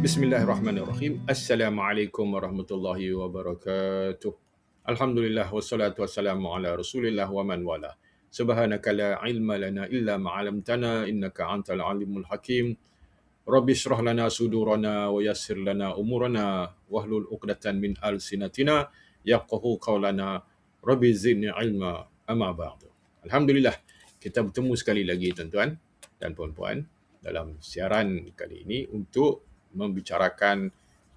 Bismillahirrahmanirrahim. Assalamualaikum warahmatullahi wabarakatuh. Alhamdulillah wassalatu wassalamu ala Rasulillah wa man wala. Subhanaka la ilma lana illa ma 'allamtana innaka antal alimul hakim. Rabbi shrah lana sudurana wa yassir lana umurana wahlul 'uqdatan min alsinatina yafqahu qawlana. Rabbi zidni ilma amma ba'du. Alhamdulillah kita bertemu sekali lagi tuan-tuan dan puan-puan dalam siaran kali ini untuk membicarakan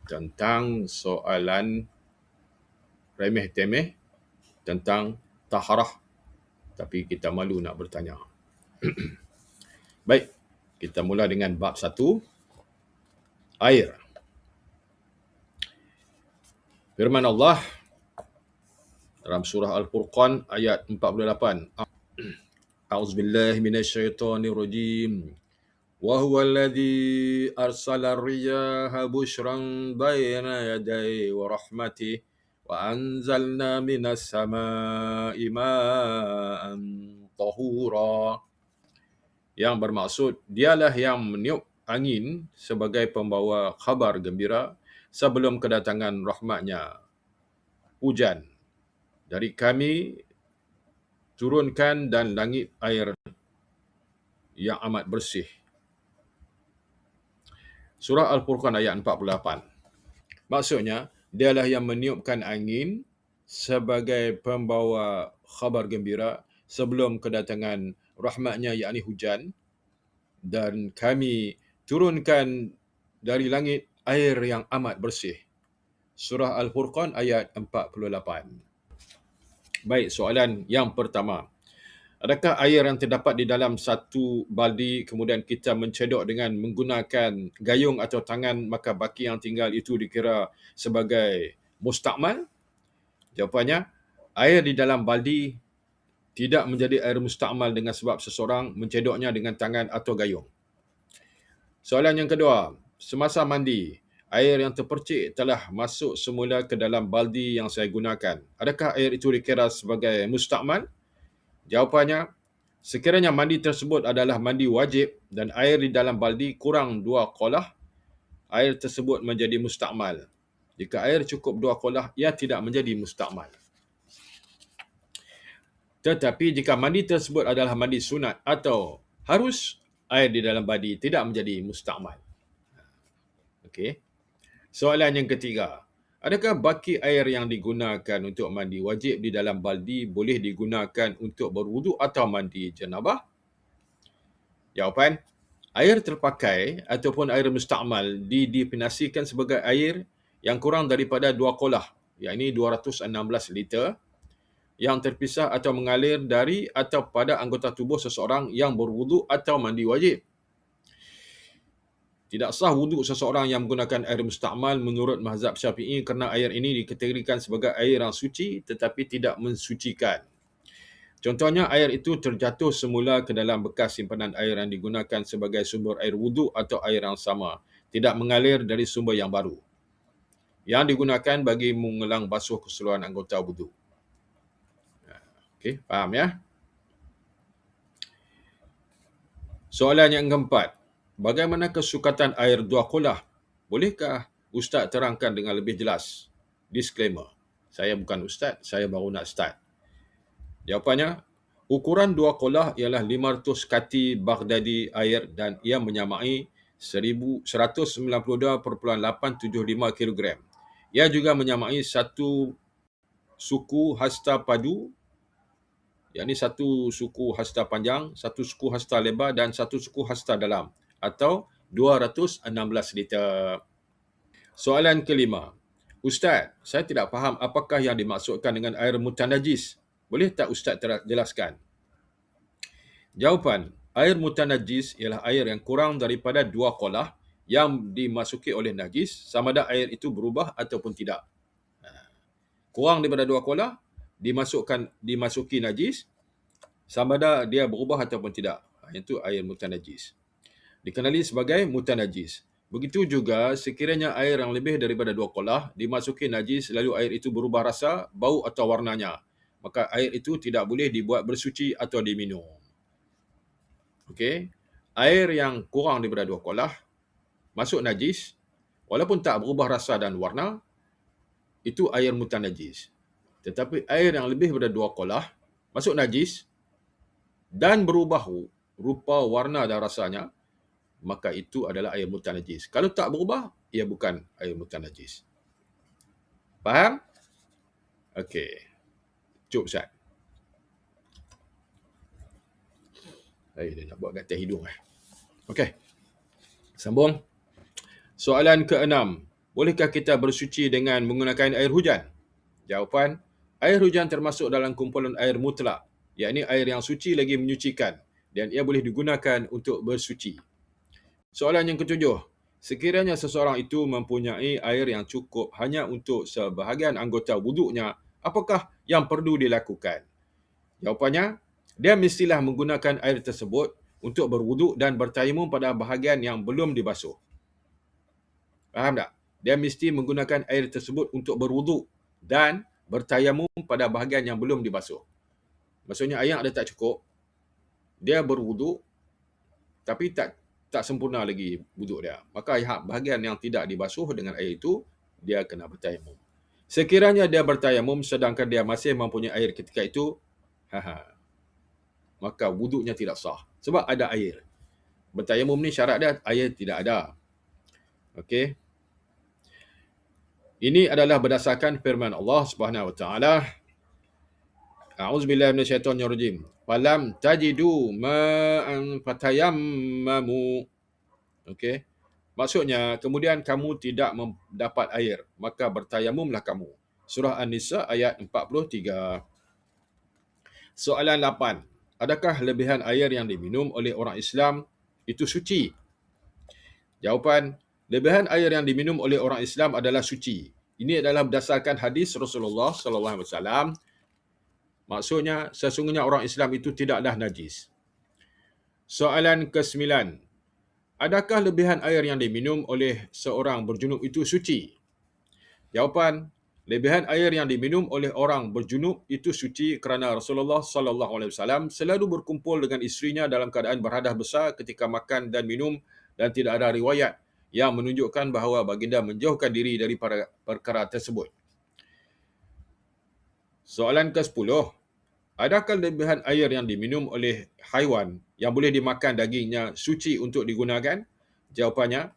tentang soalan remeh-temeh tentang taharah, tapi kita malu nak bertanya. Baik, kita mula dengan bab 1, air. Firman Allah dalam surah Al-Furqan ayat 48. A'udzubillahi minasyaitonirrajim. وهو الذي أرسل الرياح بشرا بين يدي ورحمته وأنزلنا من السماء ماء طهورا. Yang bermaksud, dialah yang meniup angin sebagai pembawa khabar gembira sebelum kedatangan rahmatnya, hujan. Dari kami turunkan dan langit air yang amat bersih. Surah Al-Furqan ayat 48. Maksudnya, dialah yang meniupkan angin sebagai pembawa khabar gembira sebelum kedatangan rahmatnya, yakni hujan. Dan kami turunkan dari langit air yang amat bersih. Surah Al-Furqan ayat 48. Baik, soalan yang pertama. Adakah air yang terdapat di dalam satu baldi kemudian kita mencedok dengan menggunakan gayung atau tangan, maka baki yang tinggal itu dikira sebagai mustakmal? Jawapannya, air di dalam baldi tidak menjadi air mustakmal dengan sebab seseorang mencedoknya dengan tangan atau gayung. Soalan yang kedua, semasa mandi, air yang terpercik telah masuk semula ke dalam baldi yang saya gunakan. Adakah air itu dikira sebagai mustakmal? Jawapannya, sekiranya mandi tersebut adalah mandi wajib dan air di dalam baldi kurang 2 qolah, air tersebut menjadi mustakmal. Jika air cukup 2 qolah, ia tidak menjadi mustakmal. Tetapi jika mandi tersebut adalah mandi sunat atau harus, air di dalam baldi tidak menjadi mustakmal. Okey. Soalan yang ketiga. Adakah baki air yang digunakan untuk mandi wajib di dalam baldi boleh digunakan untuk berwuduk atau mandi janabah? Jawapan, air terpakai ataupun air mustakmal didefinisikan sebagai air yang kurang daripada 2 qolah, yakni 216 liter, yang terpisah atau mengalir dari atau pada anggota tubuh seseorang yang berwuduk atau mandi wajib. Tidak sah wuduk seseorang yang menggunakan air mustakmal menurut mazhab Syafi'i kerana air ini dikategorikan sebagai air yang suci tetapi tidak mensucikan. Contohnya, air itu terjatuh semula ke dalam bekas simpanan air yang digunakan sebagai sumber air wuduk atau air yang sama, tidak mengalir dari sumber yang baru, yang digunakan bagi mengulang basuh keseluruhan anggota wuduk. Okey, faham ya? Soalan yang keempat. Bagaimana kesukatan air 2 qolah? Bolehkah Ustaz terangkan dengan lebih jelas? Disclaimer, saya bukan Ustaz, saya baru nak start. Jawapannya, ukuran 2 qolah ialah 500 kati Baghdadi air dan ia menyamai 192.875 kg. Ia juga menyamai satu suku hasta padu, yakni satu suku hasta panjang, satu suku hasta lebar dan satu suku hasta dalam, atau 216 liter. Soalan kelima. Ustaz, saya tidak faham apakah yang dimaksudkan dengan air mutanajis. Boleh tak Ustaz jelaskan? Jawapan, air mutanajis ialah air yang kurang daripada 2 qolah yang dimasuki oleh najis, sama ada air itu berubah ataupun tidak. Kurang daripada 2 qolah, dimasuki najis, sama ada dia berubah ataupun tidak. Itu air mutanajis. Dikenali sebagai mutanajis. Begitu juga sekiranya air yang lebih daripada 2 qolah dimasuki najis lalu air itu berubah rasa, bau atau warnanya, maka air itu tidak boleh dibuat bersuci atau diminum. Okey. Air yang kurang daripada 2 qolah masuk najis, walaupun tak berubah rasa dan warna, itu air mutanajis. Tetapi air yang lebih daripada 2 qolah masuk najis dan berubah rupa, warna dan rasanya, maka itu adalah air mutanajis. Kalau tak berubah, ia bukan air mutanajis. Faham? Okey. Cuk Ustaz. Dia nak buat gatal hidung. Okey. Sambung. Soalan ke-6. Bolehkah kita bersuci dengan menggunakan air hujan? Jawapan, air hujan termasuk dalam kumpulan air mutlak, yakni air yang suci lagi menyucikan, dan ia boleh digunakan untuk bersuci. Soalan yang ke-7. Sekiranya seseorang itu mempunyai air yang cukup hanya untuk sebahagian anggota wuduknya, apakah yang perlu dilakukan? Jawapannya, dia mestilah menggunakan air tersebut untuk berwuduk dan bertayamum pada bahagian yang belum dibasuh. Faham tak? Dia mesti menggunakan air tersebut untuk berwuduk dan bertayamum pada bahagian yang belum dibasuh. Maksudnya air yang ada tak cukup, dia berwuduk tapi tak sempurna lagi wuduk dia. Maka bahagian yang tidak dibasuh dengan air itu, dia kena bertayamum. Sekiranya dia bertayamum sedangkan dia masih mempunyai air ketika itu, maka wuduknya tidak sah. Sebab ada air. Bertayamum ni syarat dia air tidak ada. Okey. Ini adalah berdasarkan firman Allah Subhanahu Wa Taala. A'udzubillahi minasyaitonirrajim. Falam tajidu ma'an fatayammamu. Okey. Maksudnya, kemudian kamu tidak mendapat air, maka bertayamumlah kamu. Surah An-Nisa ayat 43. Soalan 8. Adakah lebihan air yang diminum oleh orang Islam itu suci? Jawapan, lebihan air yang diminum oleh orang Islam adalah suci. Ini adalah berdasarkan hadis Rasulullah SAW. Maksudnya, sesungguhnya orang Islam itu tidaklah najis. Soalan ke-9. Adakah lebihan air yang diminum oleh seorang berjunub itu suci? Jawapan, lebihan air yang diminum oleh orang berjunub itu suci kerana Rasulullah SAW selalu berkumpul dengan isterinya dalam keadaan berhadas besar ketika makan dan minum, dan tidak ada riwayat yang menunjukkan bahawa baginda menjauhkan diri dari perkara tersebut. Soalan ke-10. Adakah lebihan air yang diminum oleh haiwan yang boleh dimakan dagingnya suci untuk digunakan? Jawapannya,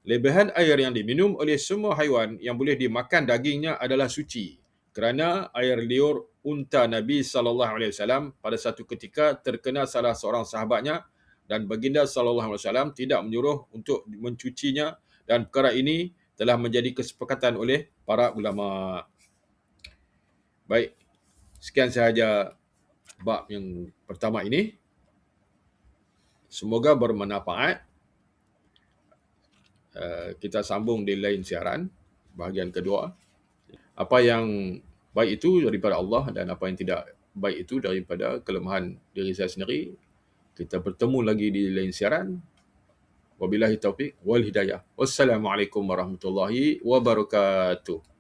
lebihan air yang diminum oleh semua haiwan yang boleh dimakan dagingnya adalah suci. Kerana air liur unta Nabi SAW pada satu ketika terkena salah seorang sahabatnya, dan baginda SAW tidak menyuruh untuk mencucinya, dan perkara ini telah menjadi kesepakatan oleh para ulama. Baik, sekian sahaja bab yang pertama ini. Semoga bermanfaat. Kita sambung di lain siaran, bahagian kedua. Apa yang baik itu daripada Allah dan apa yang tidak baik itu daripada kelemahan diri saya sendiri. Kita bertemu lagi di lain siaran. Wabillahi taufiq wal hidayah. Wassalamualaikum warahmatullahi wabarakatuh.